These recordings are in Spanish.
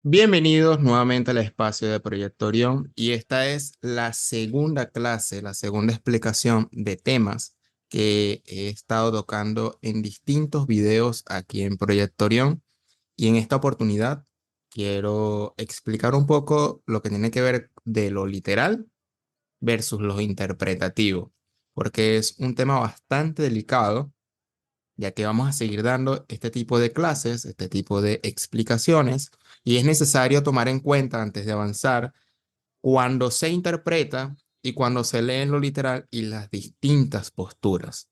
Bienvenidos nuevamente al espacio de Proyecto Orión y esta es la segunda clase, la segunda explicación de temas que he estado tocando en distintos videos aquí en Proyecto Orión y en esta oportunidad quiero explicar un poco lo que tiene que ver de lo literal versus lo interpretativo, porque es un tema bastante delicado ya que vamos a seguir dando este tipo de clases, este tipo de explicaciones, y es necesario tomar en cuenta antes de avanzar cuando se interpreta y cuando se lee en lo literal y las distintas posturas.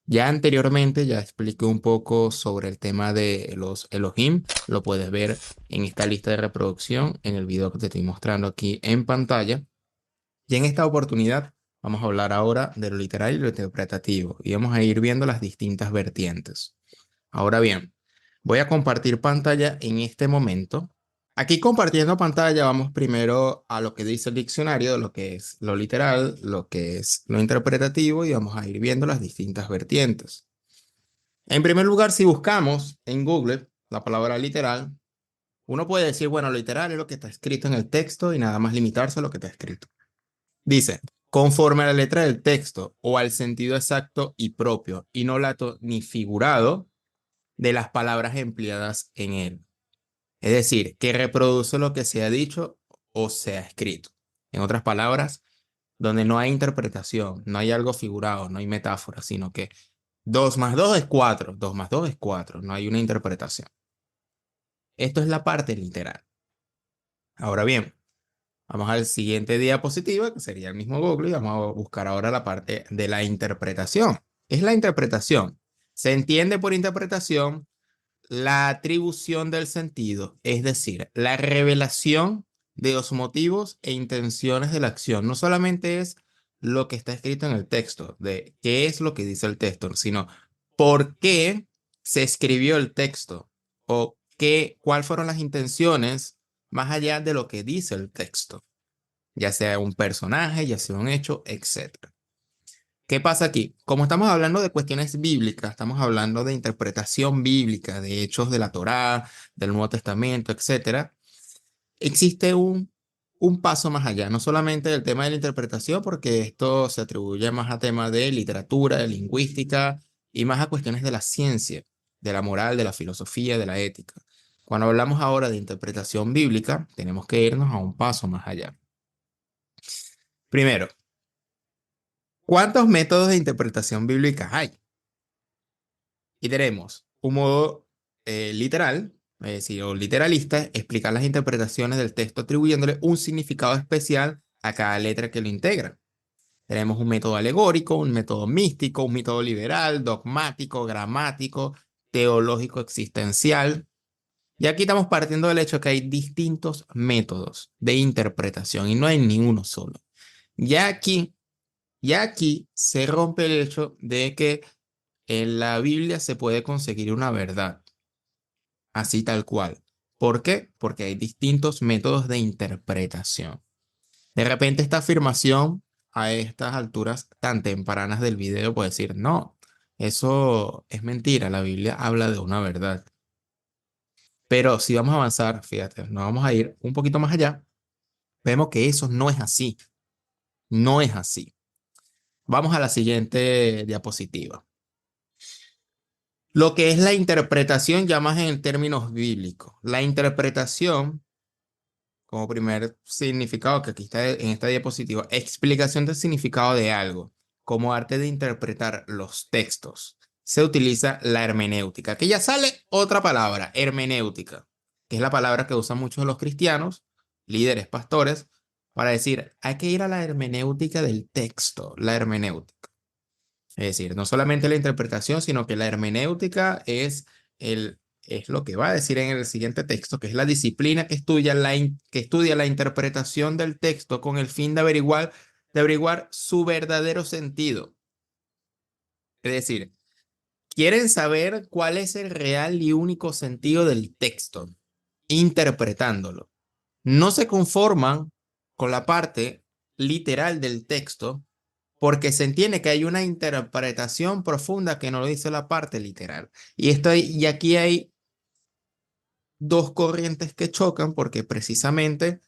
Ya anteriormente ya expliqué un poco sobre el tema de los Elohim, lo puedes ver en esta lista de reproducción en el video que te estoy mostrando aquí en pantalla. Y en esta oportunidad vamos a hablar ahora de lo literal y lo interpretativo y vamos a ir viendo las distintas vertientes. Ahora bien, voy a compartir pantalla en este momento. Aquí compartiendo pantalla vamos primero a lo que dice el diccionario, de lo que es lo literal, lo que es lo interpretativo y vamos a ir viendo las distintas vertientes. En primer lugar, si buscamos en Google la palabra literal, uno puede decir, bueno, literal es lo que está escrito en el texto y nada más limitarse a lo que está escrito. Dice, conforme a la letra del texto o al sentido exacto y propio y no lato ni figurado de las palabras empleadas en él. Es decir, que reproduce lo que se ha dicho o se ha escrito. En otras palabras, donde no hay interpretación, no hay algo figurado, no hay metáfora, sino que 2 más 2 es 4, 2 más 2 es 4, no hay una interpretación. Esto es la parte literal. Ahora bien, vamos al siguiente diapositiva, que sería el mismo Google, y vamos a buscar ahora la parte de la interpretación. Es la interpretación. Se entiende por interpretación la atribución del sentido, es decir, la revelación de los motivos e intenciones de la acción. No solamente es lo que está escrito en el texto, de qué es lo que dice el texto, sino por qué se escribió el texto o cuáles fueron las intenciones más allá de lo que dice el texto, ya sea un personaje, ya sea un hecho, etcétera. ¿Qué pasa aquí? Como estamos hablando de cuestiones bíblicas, estamos hablando de interpretación bíblica, de hechos de la Torá, del Nuevo Testamento, etcétera, existe un paso más allá, no solamente del tema de la interpretación, porque esto se atribuye más a temas de literatura, de lingüística y más a cuestiones de la ciencia, de la moral, de la filosofía, de la ética. Cuando hablamos ahora de interpretación bíblica, tenemos que irnos a un paso más allá. Primero, ¿cuántos métodos de interpretación bíblica hay? Y tenemos un modo literal, es decir, o literalista, explicar las interpretaciones del texto atribuyéndole un significado especial a cada letra que lo integra. Tenemos un método alegórico, un método místico, un método liberal, dogmático, gramático, teológico, existencial. Y aquí estamos partiendo del hecho que hay distintos métodos de interpretación y no hay ni uno solo. Ya aquí, ya aquí se rompe el hecho de que en la Biblia se puede conseguir una verdad, así tal cual. ¿Por qué? Porque hay distintos métodos de interpretación. De repente esta afirmación a estas alturas tan tempranas del video puede decir, no, eso es mentira, la Biblia habla de una verdad. Pero si vamos a avanzar, fíjate, nos vamos a ir un poquito más allá, vemos que eso no es así, no es así. Vamos a la siguiente diapositiva. Lo que es la interpretación ya más en términos bíblicos. La interpretación, como primer significado que aquí está en esta diapositiva, explicación del significado de algo, como arte de interpretar los textos. Se utiliza la hermenéutica. Aquí ya sale otra palabra, hermenéutica, que es la palabra que usan muchos de los cristianos, líderes, pastores, para decir, hay que ir a la hermenéutica del texto, la hermenéutica. Es decir, no solamente la interpretación, sino que la hermenéutica es lo que va a decir en el siguiente texto, que es la disciplina que estudia la interpretación del texto con el fin de averiguar su verdadero sentido. Es decir, quieren saber cuál es el real y único sentido del texto, interpretándolo. No se conforman con la parte literal del texto porque se entiende que hay una interpretación profunda que no lo dice la parte literal. Y aquí hay dos corrientes que chocan porque precisamente,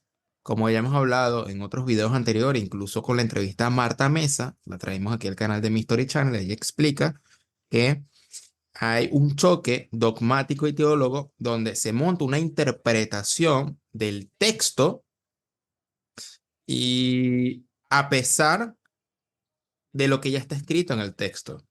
como ya hemos hablado en otros videos anteriores, incluso con la entrevista a Marta Mesa, la traemos aquí al canal de Mi Story Channel, ella explica que hay un choque dogmático y teólogo donde se monta una interpretación del texto y a pesar de lo que ya está escrito en el texto.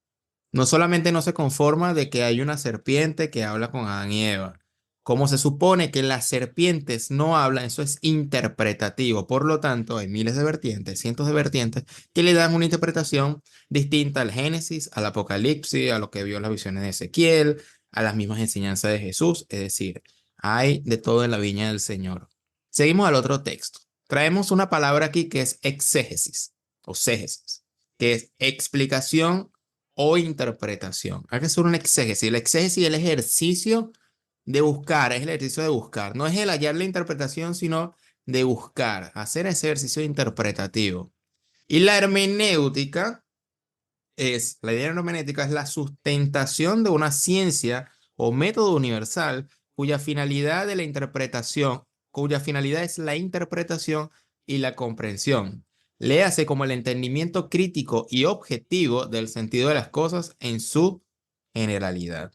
No solamente no se conforma de que hay una serpiente que habla con Adán y Eva. Como se supone que las serpientes no hablan, eso es interpretativo. Por lo tanto, hay miles de vertientes, cientos de vertientes que le dan una interpretación distinta al Génesis, al Apocalipsis, a lo que vio las visiones de Ezequiel, a las mismas enseñanzas de Jesús. Es decir, hay de todo en la viña del Señor. Seguimos al otro texto. Traemos una palabra aquí que es exégesis o ségesis, que es explicación o interpretación. Hay que hacer una exégesis. La exégesis es el ejercicio de buscar, es el ejercicio de buscar. No es el hallar la interpretación, sino de buscar, hacer ese ejercicio interpretativo. Y la hermenéutica la idea hermenéutica es la sustentación de una ciencia o método universal cuya finalidad de la interpretación, cuya finalidad es la interpretación y la comprensión. Léase como el entendimiento crítico y objetivo del sentido de las cosas en su generalidad.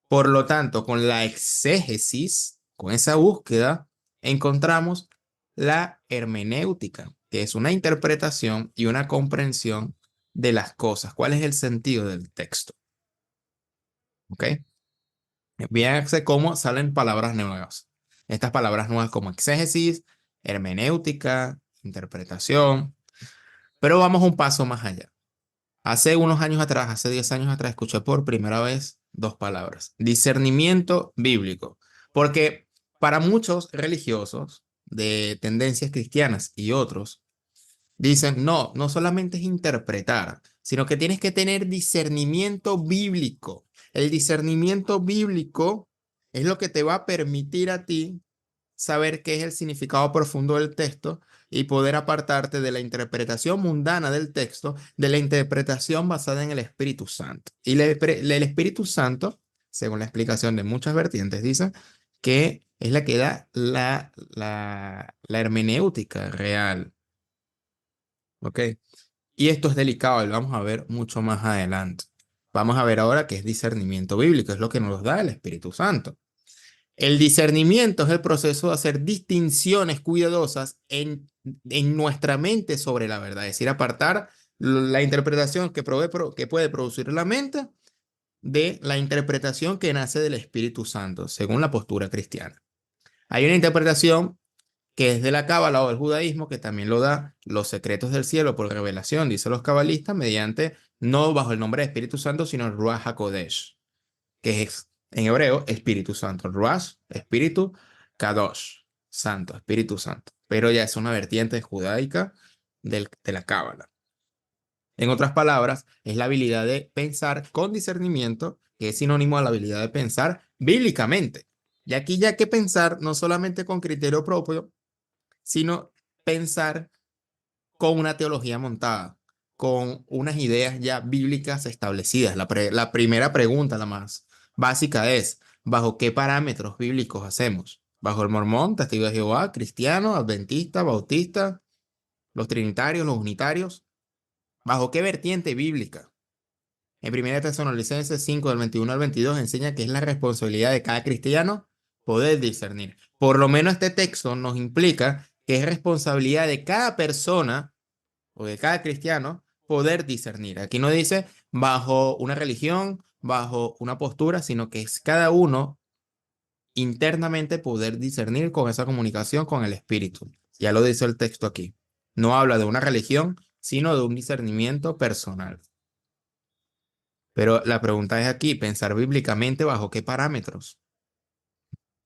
Por lo tanto, con la exégesis, con esa búsqueda, encontramos la hermenéutica, que es una interpretación y una comprensión de las cosas. ¿Cuál es el sentido del texto? ¿Ok? Fíjense cómo salen palabras nuevas. Estas palabras nuevas como exégesis, hermenéutica, interpretación. Pero vamos un paso más allá. Hace unos años atrás, hace 10 años atrás, escuché por primera vez dos palabras: discernimiento bíblico. Porque para muchos religiosos de tendencias cristianas y otros, dicen, no, no solamente es interpretar, sino que tienes que tener discernimiento bíblico. El discernimiento bíblico es lo que te va a permitir a ti saber qué es el significado profundo del texto y poder apartarte de la interpretación mundana del texto, de la interpretación basada en el Espíritu Santo. Y el Espíritu Santo, según la explicación de muchas vertientes, dice que es la que da la hermenéutica real. ¿Ok? Y esto es delicado y lo vamos a ver mucho más adelante. Vamos a ver ahora qué es discernimiento bíblico, es lo que nos da el Espíritu Santo. El discernimiento es el proceso de hacer distinciones cuidadosas en nuestra mente sobre la verdad, es decir, apartar la interpretación que puede producir la mente de la interpretación que nace del Espíritu Santo, según la postura cristiana. Hay una interpretación que es de la Cábala o del judaísmo, que también lo da los secretos del cielo por revelación, dicen los cabalistas, mediante, no bajo el nombre de Espíritu Santo, sino Ruach HaKodesh, que es en hebreo Espíritu Santo. Ruach, Espíritu, Kadosh, Santo, Espíritu Santo. Pero ya es una vertiente judaica de la Cábala. En otras palabras, es la habilidad de pensar con discernimiento, que es sinónimo a la habilidad de pensar bíblicamente. Y aquí ya hay que pensar no solamente con criterio propio, sino pensar con una teología montada, con unas ideas ya bíblicas establecidas. La primera pregunta, la más básica, es: ¿bajo qué parámetros bíblicos hacemos? ¿Bajo el mormón, testigo de Jehová, cristiano, adventista, bautista, los trinitarios, los unitarios? ¿Bajo qué vertiente bíblica? En 1 Tesalonicenses 5, del 21 al 22, enseña que es la responsabilidad de cada cristiano poder discernir. Por lo menos este texto nos implica que es responsabilidad de cada persona o de cada cristiano poder discernir. Aquí no dice bajo una religión, bajo una postura, sino que es cada uno internamente poder discernir con esa comunicación con el Espíritu. Ya lo dice el texto aquí. No habla de una religión, sino de un discernimiento personal. Pero la pregunta es aquí: pensar bíblicamente bajo qué parámetros.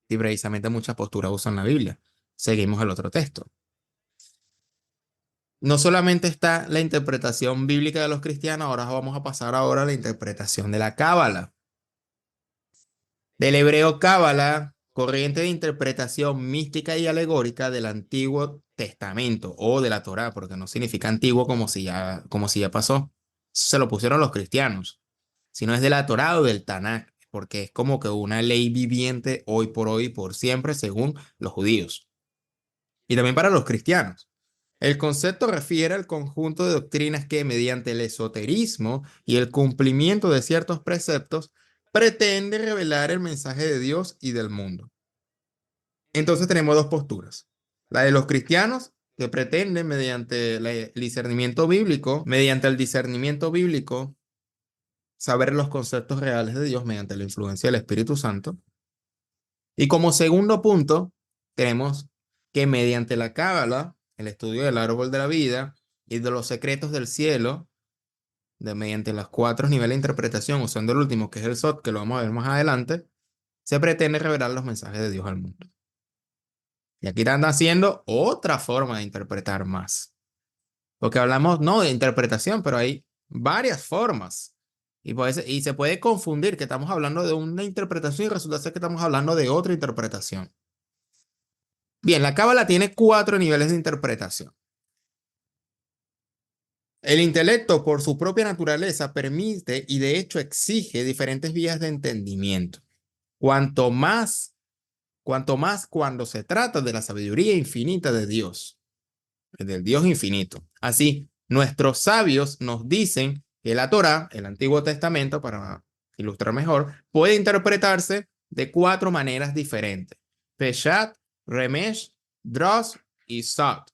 Y precisamente muchas posturas usan la Biblia. Seguimos el otro texto. No solamente está la interpretación bíblica de los cristianos, ahora vamos a pasar ahora a la interpretación de la Cábala. Del hebreo Cábala, corriente de interpretación mística y alegórica del Antiguo Testamento o de la Torá, porque no significa antiguo como si ya pasó. Eso se lo pusieron los cristianos, sino es de la Torá o del Tanakh. porque es como que una ley viviente hoy por hoy y por siempre según los judíos. Y también para los cristianos. El concepto refiere al conjunto de doctrinas que, mediante el esoterismo y el cumplimiento de ciertos preceptos, pretende revelar el mensaje de Dios y del mundo. Entonces tenemos dos posturas. La de los cristianos, que pretenden mediante el discernimiento bíblico, saber los conceptos reales de Dios mediante la influencia del Espíritu Santo. Y como segundo punto, tenemos que mediante la Cábala, el estudio del árbol de la vida y de los secretos del cielo, mediante los 4 niveles de interpretación, usando el último, que es el Sot, que lo vamos a ver más adelante, se pretende revelar los mensajes de Dios al mundo. Y aquí están haciendo otra forma de interpretar más. Porque hablamos, no de interpretación, pero hay varias formas. Y se puede confundir que estamos hablando de una interpretación y resulta ser que estamos hablando de otra interpretación. Bien, la Cábala tiene 4 niveles de interpretación. El intelecto, por su propia naturaleza, permite y de hecho exige diferentes vías de entendimiento. Cuanto más cuando se trata de la sabiduría infinita de Dios, del Dios infinito. Así, nuestros sabios nos dicen que la Torá, el Antiguo Testamento, para ilustrar mejor, puede interpretarse de 4 maneras diferentes: Peshat, Remesh, Dros y Sot.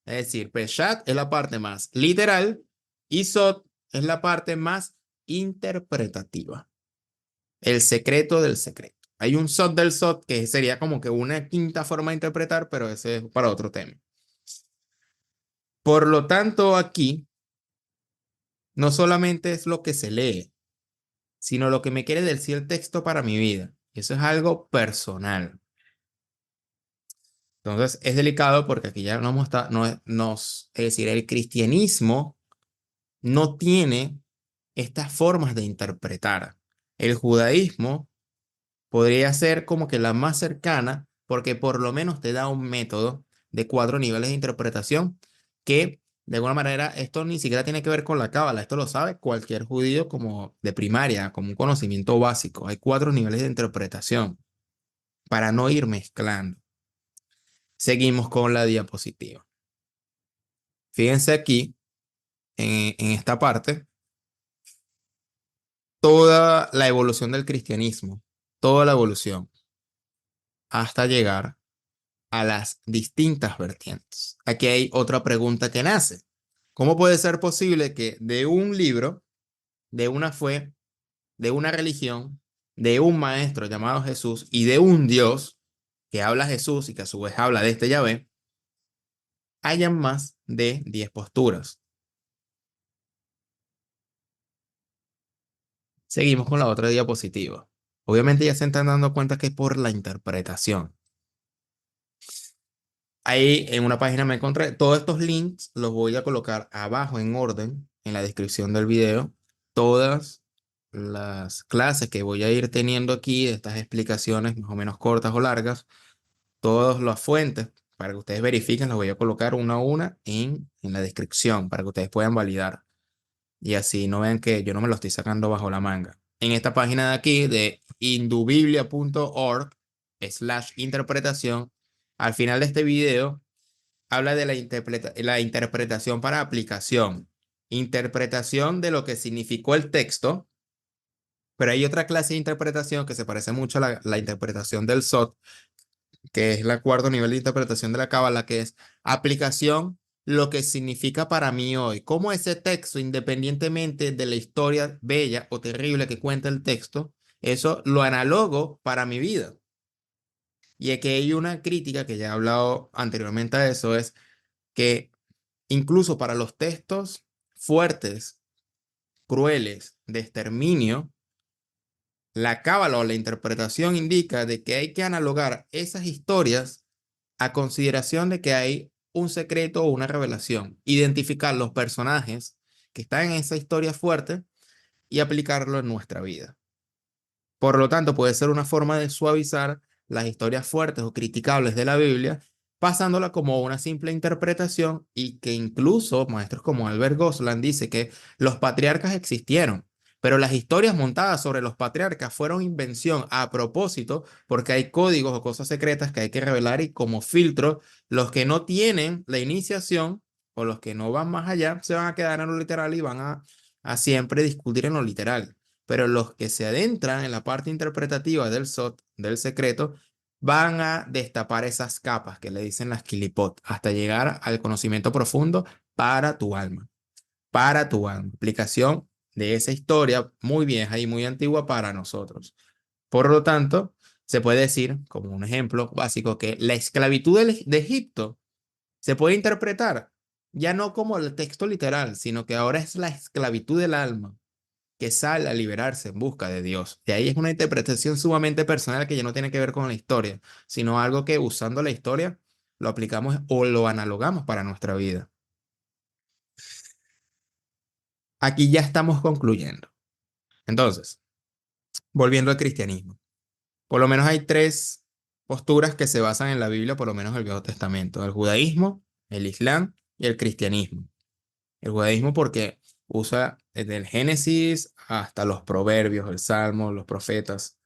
Es decir, Peshat es la parte más literal y Sot es la parte más interpretativa. El secreto del secreto. Hay un Sot del Sot que sería como que una quinta forma de interpretar, pero ese es para otro tema. Por lo tanto, aquí no solamente es lo que se lee, sino lo que me quiere decir el texto para mi vida. Eso es algo personal. Entonces, es delicado porque aquí ya es decir, el cristianismo no tiene estas formas de interpretar. El judaísmo podría ser como que la más cercana porque por lo menos te da un método de 4 niveles de interpretación que de alguna manera esto ni siquiera tiene que ver con la cábala, esto lo sabe cualquier judío como de primaria, como un conocimiento básico. Hay 4 niveles de interpretación para no ir mezclando. Seguimos con la diapositiva. Fíjense aquí, en esta parte, toda la evolución del cristianismo, toda la evolución, hasta llegar a las distintas vertientes. Aquí hay otra pregunta que nace. ¿Cómo puede ser posible que de un libro, de una fe, de una religión, de un maestro llamado Jesús y de un Dios que habla Jesús y que a su vez habla de este Yahvé, hayan más de 10 posturas? Seguimos con la otra diapositiva. Obviamente ya se están dando cuenta que es por la interpretación. Ahí en una página me encontré todos estos links, los voy a colocar abajo en orden en la descripción del video. Todas las clases que voy a ir teniendo aquí, de estas explicaciones más o menos cortas o largas, todas las fuentes para que ustedes verifiquen, las voy a colocar una a una en la descripción para que ustedes puedan validar. Y así no vean que yo no me lo estoy sacando bajo la manga. En esta página de aquí de indubiblia.org/interpretación, al final de este video habla de la interpretación para aplicación, interpretación de lo que significó el texto, pero hay otra clase de interpretación que se parece mucho a la interpretación del SOT, que es el 4 nivel de interpretación de la Cábala, que es aplicación, lo que significa para mí hoy. Cómo ese texto, independientemente de la historia bella o terrible que cuenta el texto, eso lo analogo para mi vida. Y aquí hay una crítica que ya he hablado anteriormente a eso, es que incluso para los textos fuertes, crueles, de exterminio, la cábala o la interpretación indica de que hay que analogar esas historias a consideración de que hay un secreto o una revelación, identificar los personajes que están en esa historia fuerte y aplicarlo en nuestra vida. Por lo tanto, puede ser una forma de suavizar las historias fuertes o criticables de la Biblia, pasándola como una simple interpretación, y que incluso maestros como Albert Gosland dice que los patriarcas existieron, Pero las historias montadas sobre los patriarcas fueron invención a propósito porque hay códigos o cosas secretas que hay que revelar y como filtro, los que no tienen la iniciación o los que no van más allá se van a quedar en lo literal y van a siempre discutir en lo literal. Pero los que se adentran en la parte interpretativa del SOT, del secreto, van a destapar esas capas que le dicen las Kilipot hasta llegar al conocimiento profundo para tu alma. Para tu alma. Aplicación de esa historia muy vieja y muy antigua para nosotros. Por lo tanto, se puede decir, como un ejemplo básico, que la esclavitud de Egipto se puede interpretar ya no como el texto literal, sino que ahora es la esclavitud del alma que sale a liberarse en busca de Dios. De ahí es una interpretación sumamente personal que ya no tiene que ver con la historia, sino algo que usando la historia lo aplicamos o lo analogamos para nuestra vida. Aquí ya estamos concluyendo. Entonces, volviendo al cristianismo. Por lo menos hay tres posturas que se basan en la Biblia, por lo menos el Viejo Testamento: el judaísmo, el islam y el cristianismo. El judaísmo porque usa desde el Génesis hasta los proverbios, el Salmo, los profetas,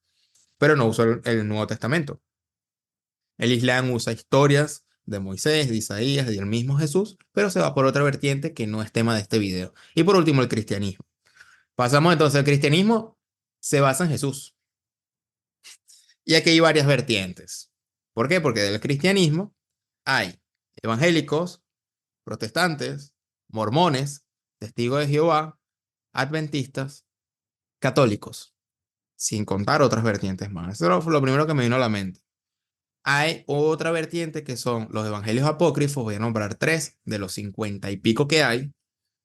pero no usa el Nuevo Testamento. El islam usa historias de Moisés, de Isaías, del mismo Jesús, pero se va por otra vertiente que no es tema de este video. Y por último, el cristianismo. Pasamos entonces, el cristianismo se basa en Jesús. Y aquí hay varias vertientes. ¿Por qué? Porque del cristianismo hay evangélicos, protestantes, mormones, testigos de Jehová, adventistas, católicos, sin contar otras vertientes más. Eso fue lo primero que me vino a la mente. Hay otra vertiente que son los evangelios apócrifos, voy a nombrar 3 de los 50 y pico que hay,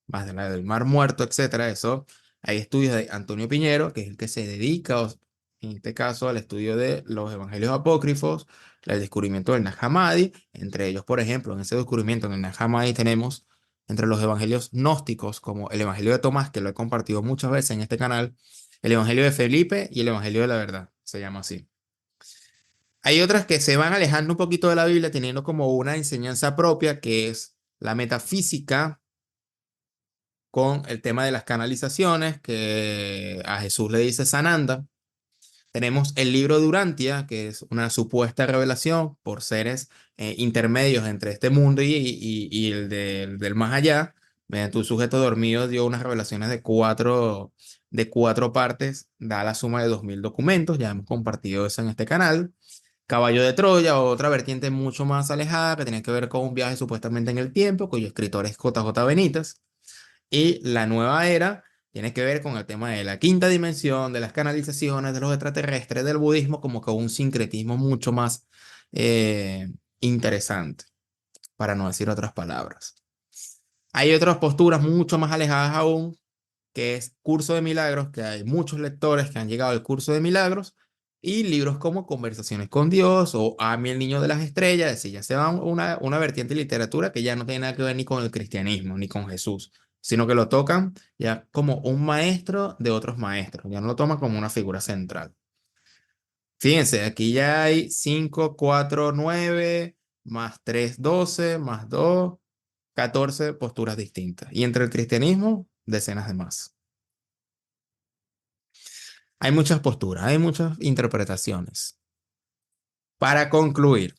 más de la del Mar Muerto, etcétera. Eso, hay estudios de Antonio Piñero, que es el que se dedica, en este caso, al estudio de los evangelios apócrifos, el descubrimiento del Nag Hammadi. Entre ellos, por ejemplo, en ese descubrimiento del Nag Hammadi tenemos entre los evangelios gnósticos, como el evangelio de Tomás, que lo he compartido muchas veces en este canal, el evangelio de Felipe y el evangelio de la verdad, se llama así. Hay otras que se van alejando un poquito de la Biblia, teniendo como una enseñanza propia, que es la metafísica con el tema de las canalizaciones, que a Jesús le dice Sananda. Tenemos el libro de Urantia, que es una supuesta revelación por seres intermedios entre este mundo y el del más allá. Mediante un sujeto dormido dio unas revelaciones de cuatro partes, da la suma de 2000 documentos. Ya hemos compartido eso en este canal. Caballo de Troya, otra vertiente mucho más alejada que tiene que ver con un viaje supuestamente en el tiempo, cuyo escritor es JJ Benítez. Y la nueva era tiene que ver con el tema de la quinta dimensión, de las canalizaciones, de los extraterrestres, del budismo, como que un sincretismo mucho más eh, interesante, para no decir otras palabras. Hay otras posturas mucho más alejadas aún, que es Curso de Milagros, que hay muchos lectores que han llegado al Curso de Milagros, y libros como Conversaciones con Dios o Amy el Niño de las Estrellas. Es decir, ya se va una vertiente de literatura que ya no tiene nada que ver ni con el cristianismo ni con Jesús, sino que lo tocan ya como un maestro de otros maestros, ya no lo toman como una figura central. Fíjense, aquí ya hay 5, 4, 9, más 3, 12, más 2, 14 posturas distintas. Y entre el cristianismo, decenas de más. Hay muchas posturas, hay muchas interpretaciones. Para concluir,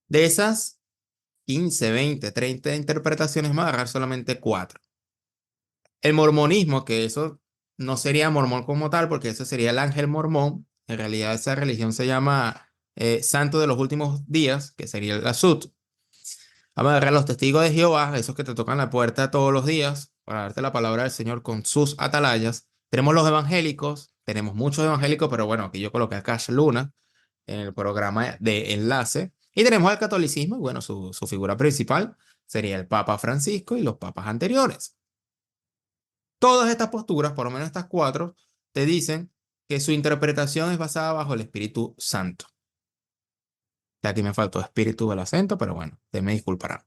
de esas 15, 20, 30 interpretaciones, me voy a agarrar solamente 4. El mormonismo, que eso no sería mormón como tal, porque eso sería el ángel mormón. En realidad esa religión se llama Santo de los Últimos Días, que sería el Asut. Vamos a agarrar los testigos de Jehová, esos que te tocan la puerta todos los días para darte la palabra del Señor con sus atalayas. Tenemos los evangélicos, tenemos muchos evangélicos, pero bueno, aquí yo coloqué a Cash Luna en el programa de enlace. Y tenemos al catolicismo, y bueno, su figura principal sería el Papa Francisco y los papas anteriores. Todas estas posturas, por lo menos estas 4, te dicen que su interpretación es basada bajo el Espíritu Santo. Ya aquí me faltó espíritu del acento, pero bueno, te me disculparán.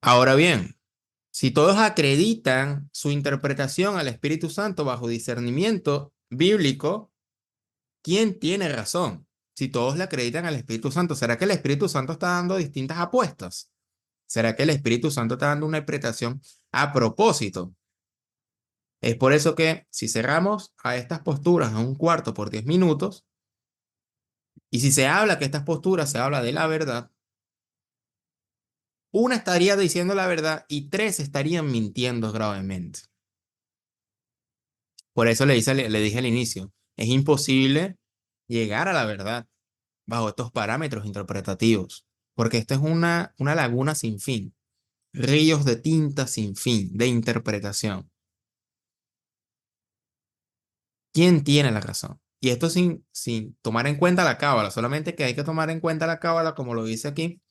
Ahora bien, si todos acreditan su interpretación al Espíritu Santo bajo discernimiento bíblico, ¿quién tiene razón? Si todos le acreditan al Espíritu Santo, ¿será que el Espíritu Santo está dando distintas apuestas? ¿Será que el Espíritu Santo está dando una interpretación a propósito Es por eso que si cerramos a estas posturas a un cuarto por 10 minutos, y si se habla que estas posturas se habla de la verdad, una estaría diciendo la verdad y tres estarían mintiendo gravemente. Por eso le dije al inicio, es imposible llegar a la verdad bajo estos parámetros interpretativos, porque esta es una laguna sin fin, ríos de tinta sin fin, de interpretación. ¿Quién tiene la razón? Y esto sin tomar en cuenta la cábala, solamente que hay que tomar en cuenta la cábala, como lo dice aquí,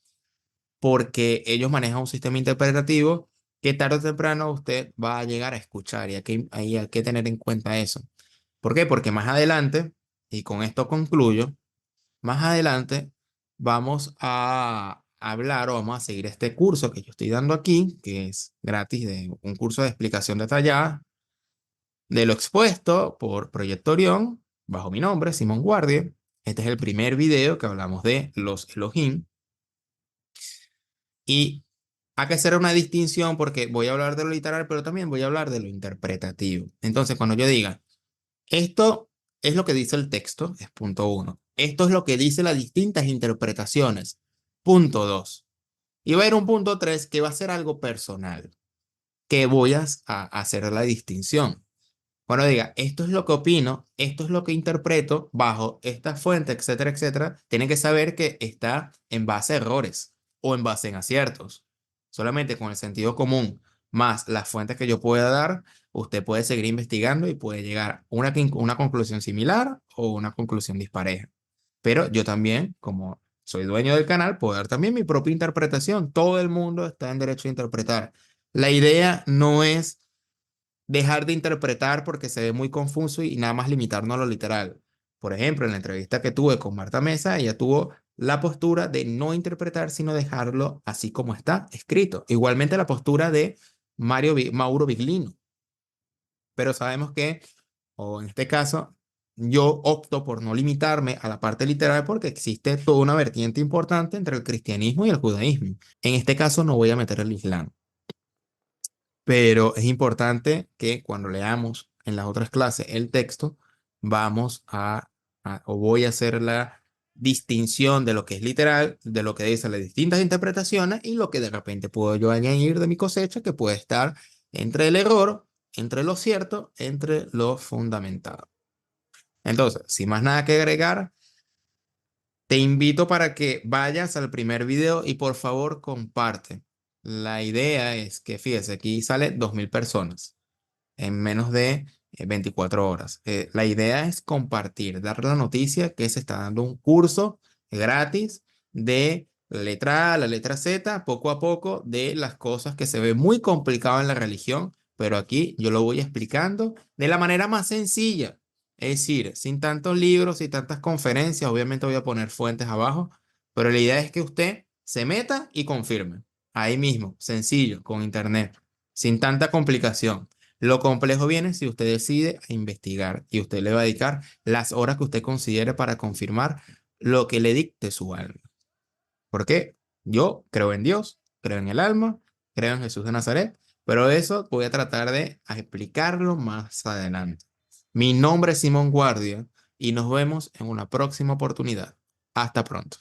porque ellos manejan un sistema interpretativo que tarde o temprano usted va a llegar a escuchar y ahí hay que tener en cuenta eso. ¿Por qué? Porque más adelante, y con esto concluyo, más adelante vamos a hablar o vamos a seguir este curso que yo estoy dando aquí, que es gratis, de un curso de explicación detallada de lo expuesto por Proyecto Orión, bajo mi nombre, Simón Guardia. Este es el primer video que hablamos de los Elohim. Y hay que hacer una distinción porque voy a hablar de lo literal, pero también voy a hablar de lo interpretativo. Entonces, cuando yo diga, esto es lo que dice el texto, es punto uno. Esto es lo que dice las distintas interpretaciones, punto dos. Y va a ir un punto tres que va a ser algo personal, que voy a hacer la distinción. Bueno, diga, esto es lo que opino, esto es lo que interpreto bajo esta fuente, etcétera, etcétera. Tiene que saber que está en base a errores o en base en aciertos. Solamente con el sentido común más las fuentes que yo pueda dar, usted puede seguir investigando y puede llegar a una conclusión similar o una conclusión dispareja. Pero yo también, como soy dueño del canal, puedo dar también mi propia interpretación. Todo el mundo está en derecho a interpretar. La idea no es dejar de interpretar porque se ve muy confuso y nada más limitarnos a lo literal. Por ejemplo, en la entrevista que tuve con Marta Mesa, ella tuvo la postura de no interpretar, sino dejarlo así como está escrito. Igualmente la postura de Mauro Biglino. Pero sabemos que, o en este caso, yo opto por no limitarme a la parte literal porque existe toda una vertiente importante entre el cristianismo y el judaísmo. En este caso no voy a meter el islam. Pero es importante que cuando leamos en las otras clases el texto, vamos o voy a hacer la distinción de lo que es literal, de lo que dicen las distintas interpretaciones y lo que de repente puedo yo añadir de mi cosecha, que puede estar entre el error, entre lo cierto, entre lo fundamentado. Entonces, sin más nada que agregar, te invito para que vayas al primer video y por favor comparte. La idea es que, fíjese, aquí sale 2.000 personas en menos de 24 horas. La idea es compartir, dar la noticia que se está dando un curso gratis de la letra A a la letra Z, poco a poco, de las cosas que se ve muy complicado en la religión, pero aquí yo lo voy explicando de la manera más sencilla. Es decir, sin tantos libros y tantas conferencias, obviamente voy a poner fuentes abajo, pero la idea es que usted se meta y confirme. Ahí mismo, sencillo, con internet, sin tanta complicación. Lo complejo viene si usted decide investigar y usted le va a dedicar las horas que usted considere para confirmar lo que le dicte su alma. Porque yo creo en Dios, creo en el alma, creo en Jesús de Nazaret, pero eso voy a tratar de explicarlo más adelante. Mi nombre es Simón Guardia y nos vemos en una próxima oportunidad. Hasta pronto.